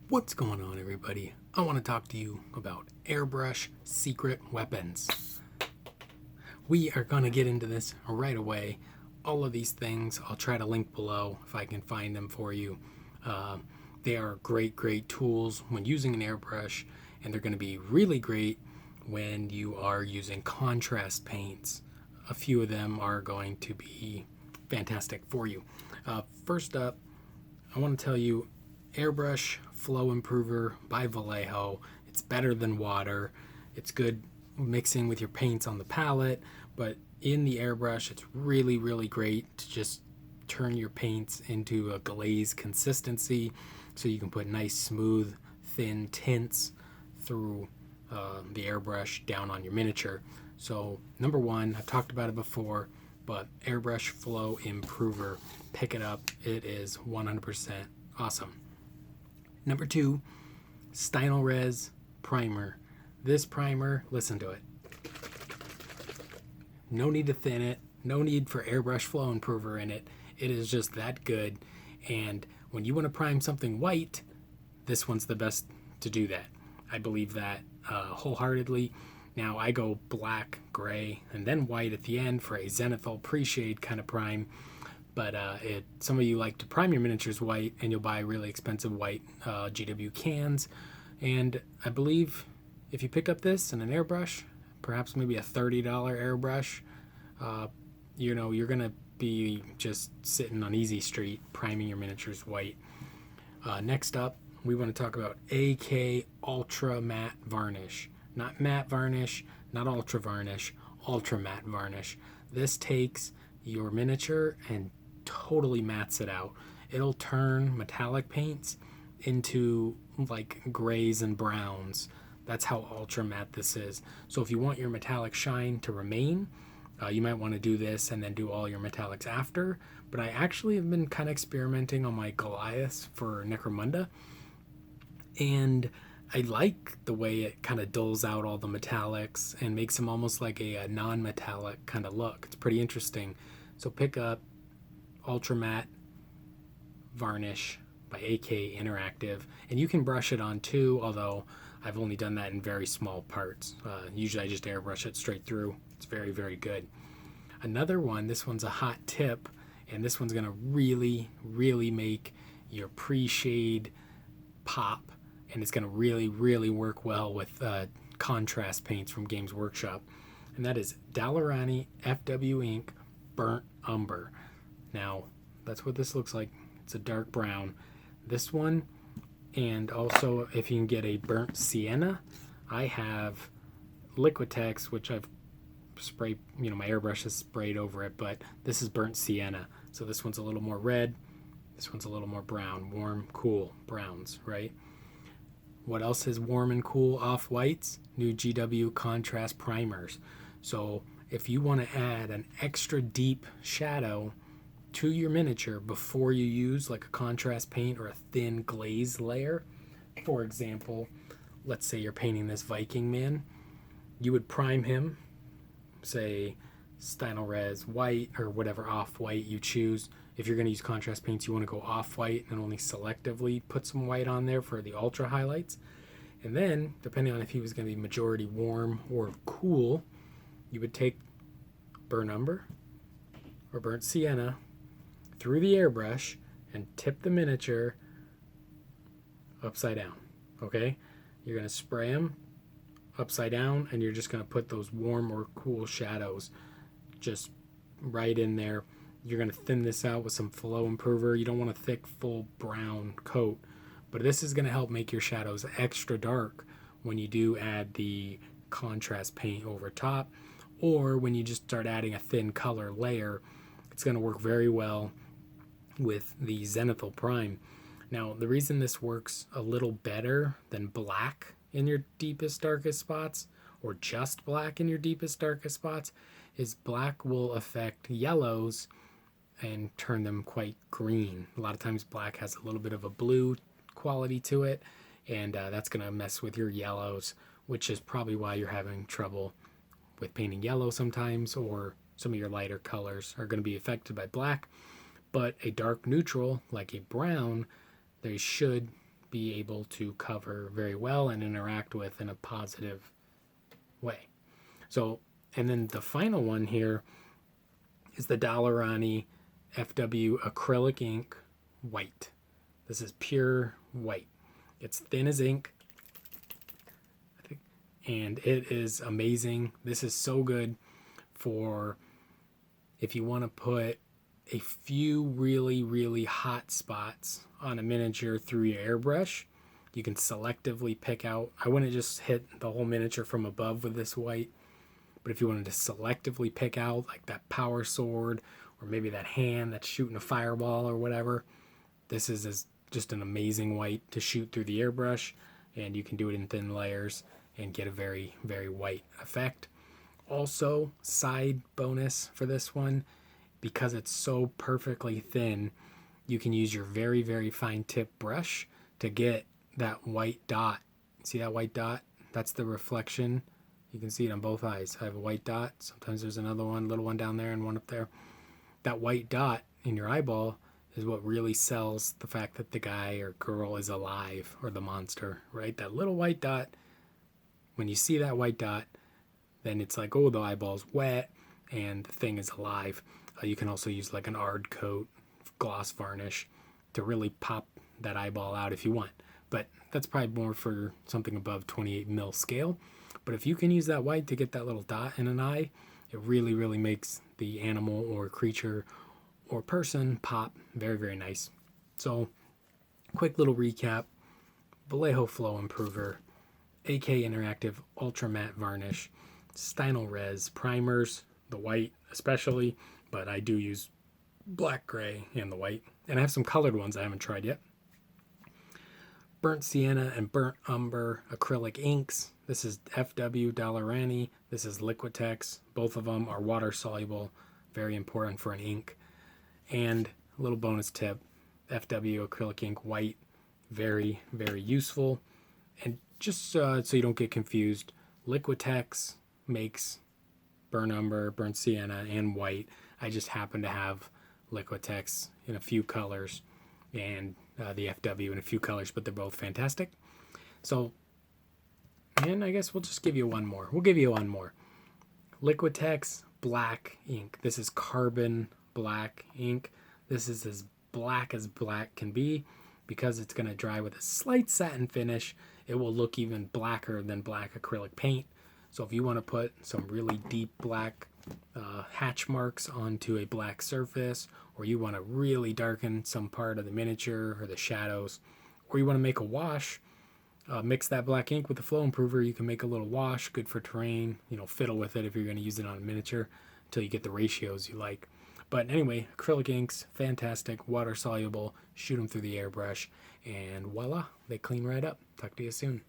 What's going on, everybody? I want to talk to you about airbrush secret weapons. We are going to get into this right away. All of these things I'll try to link below if I can find them for you. They are great tools when using an airbrush, and they're going to be really great when you are using contrast paints. A few of them are going to be fantastic for you. First up, I want to tell you Airbrush Flow Improver by Vallejo. It's better than water. It's good mixing with your paints on the palette, but in the airbrush, it's really great to just turn your paints into a glaze consistency so you can put nice, smooth, thin tints through the airbrush down on your miniature. So, number one, I've talked about it before, but Airbrush Flow Improver, pick it up. It is 100% awesome. Number two, Stynylrez Primer. This primer, listen to it. No need to thin it. No need for Airbrush Flow Improver in it. It is just that good. And when you want to prime something white, this one's the best to do that. I believe that wholeheartedly. Now I go black, gray, and then white at the end for a zenithal pre-shade kind of prime. But some of you like to prime your miniatures white, and you'll buy really expensive white GW cans. And I believe if you pick up this in an airbrush, perhaps maybe a $30 airbrush, you're going to be just sitting on Easy Street priming your miniatures white. Next up, we want to talk about AK Ultra Matte Varnish. Not matte varnish, not ultra varnish, ultra matte varnish. This takes your miniature and totally mattes it out. It'll turn metallic paints into like grays and browns. That's how ultra matte this is. So if you want your metallic shine to remain, you might want to do this and then do all your metallics after. But I actually have been kind of experimenting on my Goliaths for Necromunda, and I like the way it kind of dulls out all the metallics and makes them almost like a non-metallic kind of look. It's pretty interesting. So pick up Ultra Matte Varnish by AK Interactive, and you can brush it on too, although I've only done that in very small parts. Usually I just airbrush it straight through. It's very good. Another one, this one's a hot tip, and this one's going to really make your pre-shade pop, and it's going to really work well with contrast paints from Games Workshop, and that is Dalerani FW Ink Burnt Umber. Now, that's what this looks like. It's a dark brown. This one, and also if you can get a Burnt Sienna, I have Liquitex, which I've sprayed, my airbrush is sprayed over it, but this is Burnt Sienna. So this one's a little more red, this one's a little more brown, warm, cool browns, right? What else is warm and cool off-whites? New GW contrast primers. So if you want to add an extra deep shadow to your miniature before you use like a contrast paint or a thin glaze layer, for example, let's say you're painting this Viking man, you would prime him, say Stynylrez white or whatever off-white you choose. If you're going to use contrast paints, you want to go off-white and only selectively put some white on there for the ultra highlights. And then, depending on if he was going to be majority warm or cool, you would take Burnt Umber or Burnt Sienna through the airbrush and tip the miniature upside down, okay? You're going to spray them upside down, and you're just going to put those warm or cool shadows just right in there. You're going to thin this out with some flow improver. You don't want a thick, full brown coat, but this is going to help make your shadows extra dark when you do add the contrast paint over top, or when you just start adding a thin color layer. It's going to work very well with the Zenithal Prime. Now, the reason this works a little better than black in your deepest, darkest spots, or just black in your deepest, darkest spots, is black will affect yellows and turn them quite green. A lot of times black has a little bit of a blue quality to it, and that's going to mess with your yellows, which is probably why you're having trouble with painting yellow sometimes, or some of your lighter colors are going to be affected by black. But a dark neutral, like a brown, they should be able to cover very well and interact with in a positive way. So, and then the final one here is the Dalarani FW acrylic ink white. This is pure white. It's thin as ink, and it is amazing. This is so good for if you want to put a few really, really hot spots on a miniature through your airbrush. You can selectively pick out, I wouldn't just hit the whole miniature from above with this white, but if you wanted to selectively pick out like that power sword or maybe that hand that's shooting a fireball or whatever, this is just an amazing white to shoot through the airbrush, and you can do it in thin layers and get a very, very white effect. Also, side bonus for this one, because it's so perfectly thin, you can use your very, very fine tip brush to get that white dot. See that white dot? That's the reflection. You can see it on both eyes. I have a white dot. Sometimes there's another one, little one down there and one up there. That white dot in your eyeball is what really sells the fact that the guy or girl is alive, or the monster, right? That little white dot, when you see that white dot, then it's like, oh, the eyeball's wet and the thing is alive. You can also use like an ard coat, gloss varnish to really pop that eyeball out if you want. But that's probably more for something above 28 mil scale. But if you can use that white to get that little dot in an eye, it really, really makes the animal or creature or person pop very, very nice. So, quick little recap. Vallejo Flow Improver, AK Interactive Ultra Matte Varnish, Stynylrez primers, the white especially, but I do use black, gray, and the white. And I have some colored ones I haven't tried yet. Burnt Sienna and Burnt Umber acrylic inks. This is FW Dalarani. This is Liquitex. Both of them are water soluble, very important for an ink. And a little bonus tip, FW acrylic ink white, very, very useful. And just so you don't get confused, Liquitex makes Burnt Umber, Burnt Sienna, and white. I just happen to have Liquitex in a few colors and the FW in a few colors, but they're both fantastic. So, and I guess we'll just give you one more. We'll give you one more. Liquitex black ink. This is carbon black ink. This is as black can be. Because it's going to dry with a slight satin finish, it will look even blacker than black acrylic paint. So if you want to put some really deep black hatch marks onto a black surface, or you want to really darken some part of the miniature or the shadows, or you want to make a wash, mix that black ink with the flow improver. You can make a little wash, good for terrain, fiddle with it if you're going to use it on a miniature until you get the ratios you like. But anyway, acrylic inks, fantastic, water soluble, shoot them through the airbrush, and voila, they clean right up. Talk to you soon.